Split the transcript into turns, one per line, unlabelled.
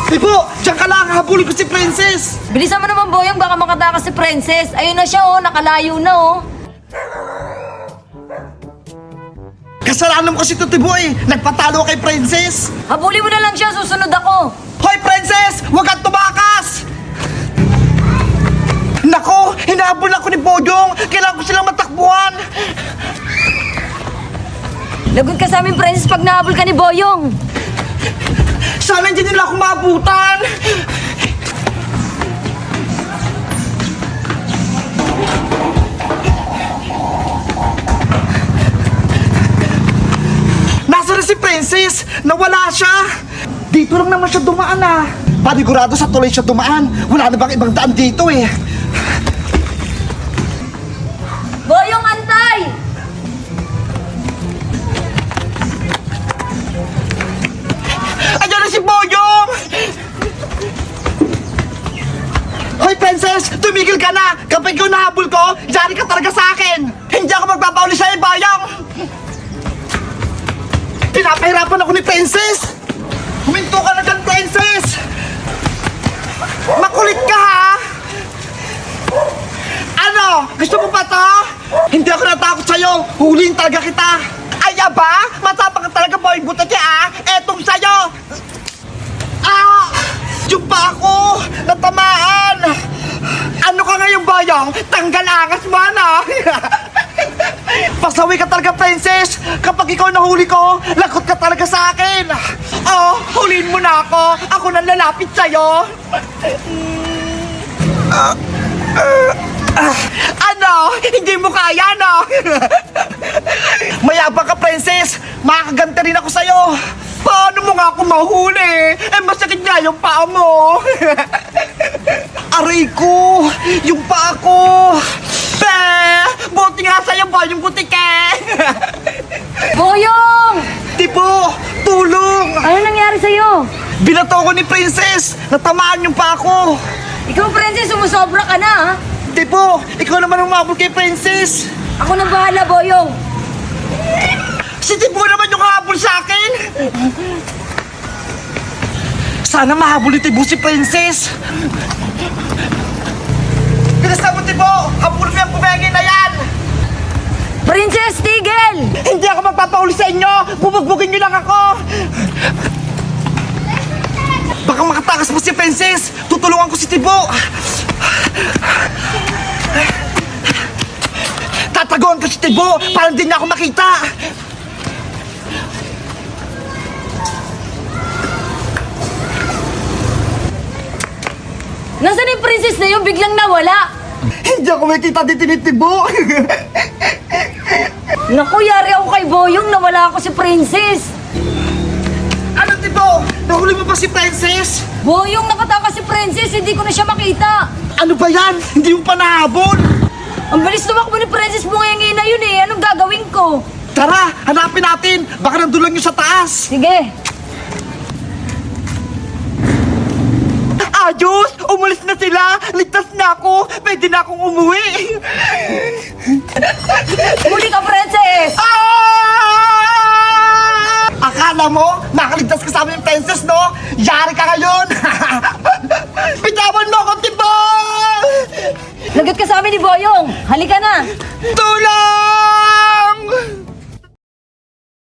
Tibo, diyan ka lang, habulin ko si Princess.
Bilisan mo naman, Boyong, baka makatakas si Princess. Ayun na siya, oh, nakalayo na, oh.
Kasalanan mo kasi ito, Tibo eh. Nagpatalo kay Princess.
Habulin mo na lang siya, susunod ako.
Hoy, Princess! Huwag kang tumakas! Nako, hinahabol ako ni Boyong. Kailangan ko silang matakbuhan.
Lagot ka sa amin, Princess, pag nahabol ka ni Boyong.
Sana hindi nila ako maabutan. Nasaan na si Princess? Nawala siya. Dito lang naman siya dumaan ah. Panigurado sa tuloy siya dumaan. Wala na bang ibang daan dito eh.
Boyong, antay!
Ayan na si Boyong! Hoy, Princess! Tumigil ka na! Kapag ikaw nahabol ko, yari ka talaga sa akin! Hindi ako magpapauli sa'yo, Boyong! Pinapahirapan ako ni Princess! Huminto ka na dyan, Princess! Makulit ka, ha? Ano? Gusto mo pa to? Hindi ako natakot sa'yo! Huliin talaga kita! Ay, aba? Matapang ka talaga, boy! Buta siya, ah! Etong sa'yo! Ah! Yung pa ako! Natamaan! Ano ka ngayon, Boyong? Tanggal angas mo, ano? Pasawi ka talaga, Princess! Kapag ikaw nahuli ko, lakot ka talaga sa akin! Oh, huliin mo na ako! Ako nang lalapit sa'yo! Ano? Hindi mo kaya, no? Mayabang ka, Princess! Makakaganta rin ako sa'yo! Paano mo nga ako mahuli? Eh, masakit nga yung paa mo! Aray ko! Yung paa ko! Be! Buti nga sa'yo ba yung butik eh!
Boyong!
Tipo! Tulong!
Ano nangyari sa'yo?
Binato ko ni Princess! Natamaan yung paa ko!
Ikaw, Princess, sumusobra ka na, ha?
Tipo! Ikaw naman ang umabol kay Princess!
Ako nang bahala, Boyong.
Si Tipo naman yung habol sa akin! Sana mahabol ni Tipo si Princess! Pinasta mo, Tipo! Habol mo yung pumengin na yan!
Princess, tigil!
Hindi ako magpapauli sa inyo! Bubugbugin niyo lang ako! Baka makatakas pa si Princess! Tutulungan ko si Tipo! Tatagoan ko si Tipo para hindi niya ako makita!
Nasaan yung princess na yun? Biglang nawala.
Hindi ako makita dito ni Tipo!
Naku, yari ako kay Boyong. Nawala ako si Princess.
Ano, Tipo? Nahuli mo ba si Princess?
Boyong, nakatakas si Princess. Hindi ko na siya makita.
Ano ba yan? Hindi mo pa nahabol!
Ang bilis tumakbo ni Princess Bungenge na yun eh. Anong gagawin ko?
Tara, hanapin natin! Baka nandun lang yung sa taas!
Sige.
Ayos! Umalis na sila! Ligtas na ako! Pwede na akong umuwi!
Muli ka, Princess!
Ah! Akala mo, nakaligtas ka sa amin, Princess, no? Yari ka ngayon! Bitawan mo ako, Tipo!
Lagot ka sa amin ni Boyong. Halika na.
Tulong!